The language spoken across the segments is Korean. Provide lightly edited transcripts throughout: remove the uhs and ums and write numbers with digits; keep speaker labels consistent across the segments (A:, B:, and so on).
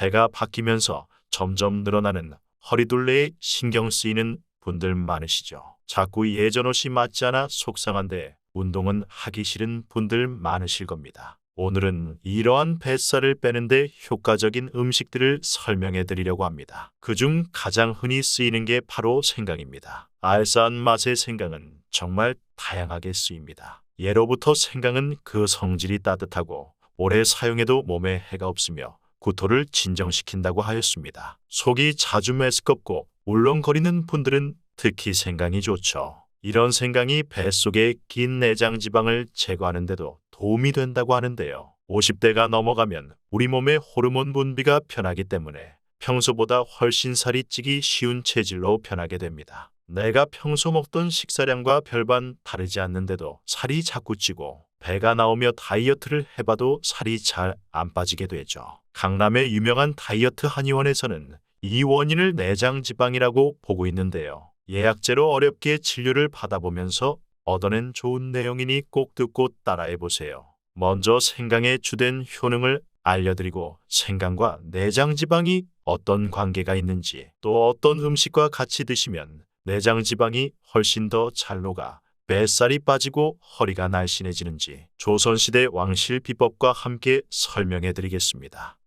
A: 배가 바뀌면서 점점 늘어나는 허리둘레에 신경 쓰이는 분들 많으시죠. 자꾸 예전 옷이 맞지 않아 속상한데 운동은 하기 싫은 분들 많으실 겁니다. 오늘은 이러한 뱃살을 빼는데 효과적인 음식들을 설명해 드리려고 합니다. 그중 가장 흔히 쓰이는 게 바로 생강입니다. 알싸한 맛의 생강은 정말 다양하게 쓰입니다. 예로부터 생강은 그 성질이 따뜻하고 오래 사용해도 몸에 해가 없으며 구토를 진정시킨다고 하였습니다. 속이 자주 메스껍고 울렁거리는 분들은 특히 생강이 좋죠. 이런 생강이 뱃속의 긴 내장 지방을 제거하는 데도 도움이 된다고 하는데요. 50대가 넘어가면 우리 몸의 호르몬 분비가 변하기 때문에 평소보다 훨씬 살이 찌기 쉬운 체질로 변하게 됩니다. 내가 평소 먹던 식사량과 별반 다르지 않는데도 살이 자꾸 찌고 배가 나오며 다이어트를 해봐도 살이 잘 안 빠지게 되죠. 강남의 유명한 다이어트 한의원에서는 이 원인을 내장지방이라고 보고 있는데요. 예약제로 어렵게 진료를 받아보면서 얻어낸 좋은 내용이니 꼭 듣고 따라해보세요. 먼저 생강의 주된 효능을 알려드리고 생강과 내장지방이 어떤 관계가 있는지 또 어떤 음식과 같이 드시면 내장지방이 훨씬 더 잘 녹아 뱃살이 빠지고 허리가 날씬해지는지 조선시대 왕실 비법과 함께 설명해 드리겠습니다.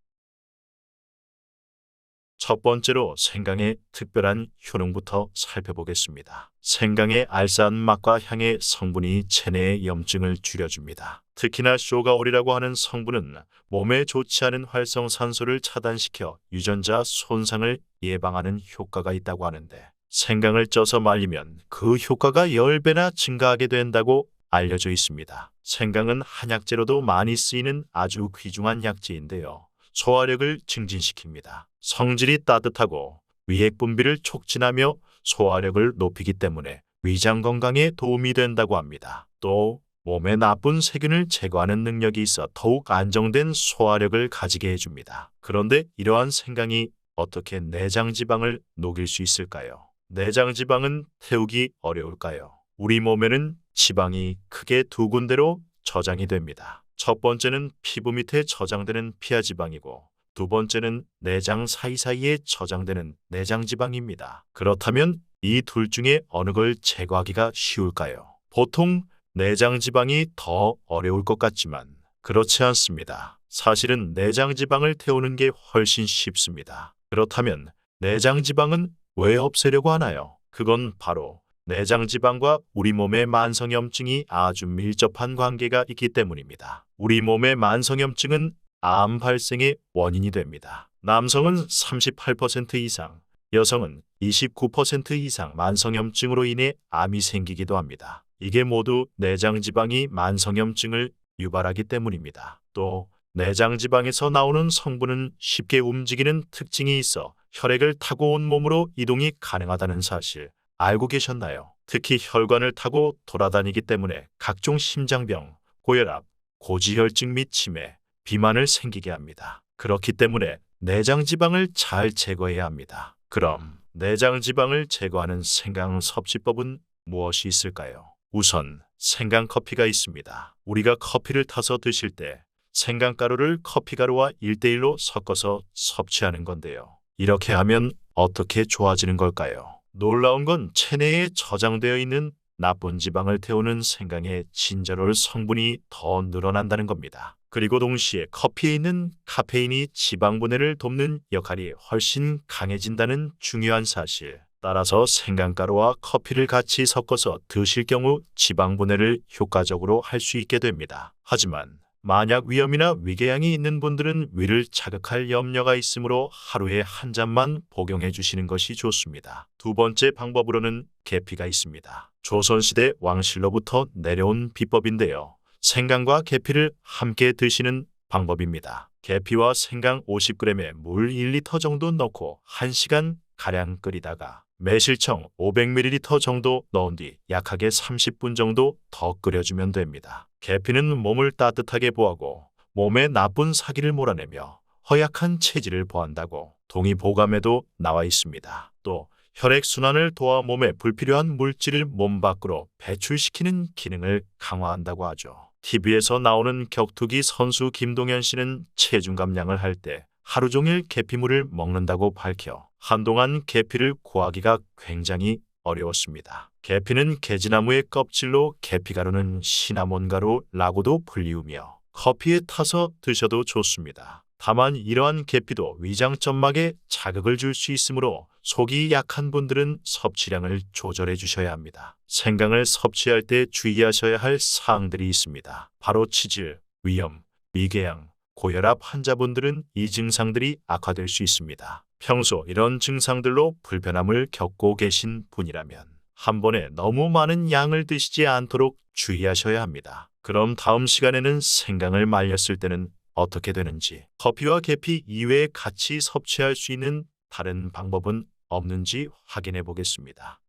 A: 첫 번째로 생강의 특별한 효능부터 살펴보겠습니다. 생강의 알싸한 맛과 향의 성분이 체내의 염증을 줄여줍니다. 특히나 쇼가올이라고 하는 성분은 몸에 좋지 않은 활성산소를 차단시켜 유전자 손상을 예방하는 효과가 있다고 하는데 생강을 쪄서 말리면 그 효과가 10배나 증가하게 된다고 알려져 있습니다. 생강은 한약재로도 많이 쓰이는 아주 귀중한 약재인데요. 소화력을 증진시킵니다. 성질이 따뜻하고 위액 분비를 촉진하며 소화력을 높이기 때문에 위장 건강에 도움이 된다고 합니다. 또 몸에 나쁜 세균을 제거하는 능력이 있어 더욱 안정된 소화력을 가지게 해줍니다. 그런데 이러한 생강이 어떻게 내장지방을 녹일 수 있을까요? 내장지방은 태우기 어려울까요? 우리 몸에는 지방이 크게 두 군데로 저장이 됩니다. 첫 번째는 피부 밑에 저장되는 피하지방이고 두 번째는 내장 사이사이에 저장되는 내장지방입니다. 그렇다면 이 둘 중에 어느 걸 제거하기가 쉬울까요? 보통 내장지방이 더 어려울 것 같지만 그렇지 않습니다. 사실은 내장지방을 태우는 게 훨씬 쉽습니다. 그렇다면 내장지방은 왜 없애려고 하나요? 그건 바로 내장지방과 우리 몸의 만성염증이 아주 밀접한 관계가 있기 때문입니다. 우리 몸의 만성염증은 암 발생의 원인이 됩니다. 남성은 38% 이상, 여성은 29% 이상 만성염증으로 인해 암이 생기기도 합니다. 이게 모두 내장지방이 만성염증을 유발하기 때문입니다. 또 내장지방에서 나오는 성분은 쉽게 움직이는 특징이 있어 혈액을 타고 온 몸으로 이동이 가능하다는 사실 알고 계셨나요? 특히 혈관을 타고 돌아다니기 때문에 각종 심장병, 고혈압, 고지혈증 및 치매, 비만을 생기게 합니다. 그렇기 때문에 내장지방을 잘 제거해야 합니다. 그럼 내장지방을 제거하는 생강 섭취법은 무엇이 있을까요? 우선 생강커피가 있습니다. 우리가 커피를 타서 드실 때 생강가루를 커피가루와 1:1로 섞어서 섭취하는 건데요. 이렇게 하면 어떻게 좋아지는 걸까요? 놀라운 건 체내에 저장되어 있는 나쁜 지방을 태우는 생강의 진저롤 성분이 더 늘어난다는 겁니다. 그리고 동시에 커피에 있는 카페인이 지방 분해를 돕는 역할이 훨씬 강해진다는 중요한 사실. 따라서 생강가루와 커피를 같이 섞어서 드실 경우 지방 분해를 효과적으로 할 수 있게 됩니다. 하지만 만약 위염이나 위궤양이 있는 분들은 위를 자극할 염려가 있으므로 하루에 한 잔만 복용해 주시는 것이 좋습니다. 두 번째 방법으로는 계피가 있습니다. 조선시대 왕실로부터 내려온 비법인데요. 생강과 계피를 함께 드시는 방법입니다. 계피와 생강 50g에 물 1리터 정도 넣고 1시간 가량 끓이다가 매실청 500ml 정도 넣은 뒤 약하게 30분 정도 더 끓여주면 됩니다. 계피는 몸을 따뜻하게 보하고 몸에 나쁜 사기를 몰아내며 허약한 체질을 보한다고 동의보감에도 나와 있습니다. 또 혈액순환을 도와 몸에 불필요한 물질을 몸 밖으로 배출시키는 기능을 강화한다고 하죠. TV에서 나오는 격투기 선수 김동현 씨는 체중 감량을 할 때 하루 종일 계피물을 먹는다고 밝혀 한동안 계피를 구하기가 굉장히 어려웠습니다. 계피는 개지나무의 껍질로 계피가루는 시나몬가루라고도 불리우며 커피에 타서 드셔도 좋습니다. 다만 이러한 계피도 위장점막에 자극을 줄 수 있으므로 속이 약한 분들은 섭취량을 조절해 주셔야 합니다. 생강을 섭취할 때 주의하셔야 할 사항들이 있습니다. 바로 치질, 위염, 미궤양, 고혈압 환자분들은 이 증상들이 악화될 수 있습니다. 평소 이런 증상들로 불편함을 겪고 계신 분이라면 한 번에 너무 많은 양을 드시지 않도록 주의하셔야 합니다. 그럼 다음 시간에는 생강을 말렸을 때는 어떻게 되는지, 커피와 계피 이외에 같이 섭취할 수 있는 다른 방법은 없는지 확인해 보겠습니다.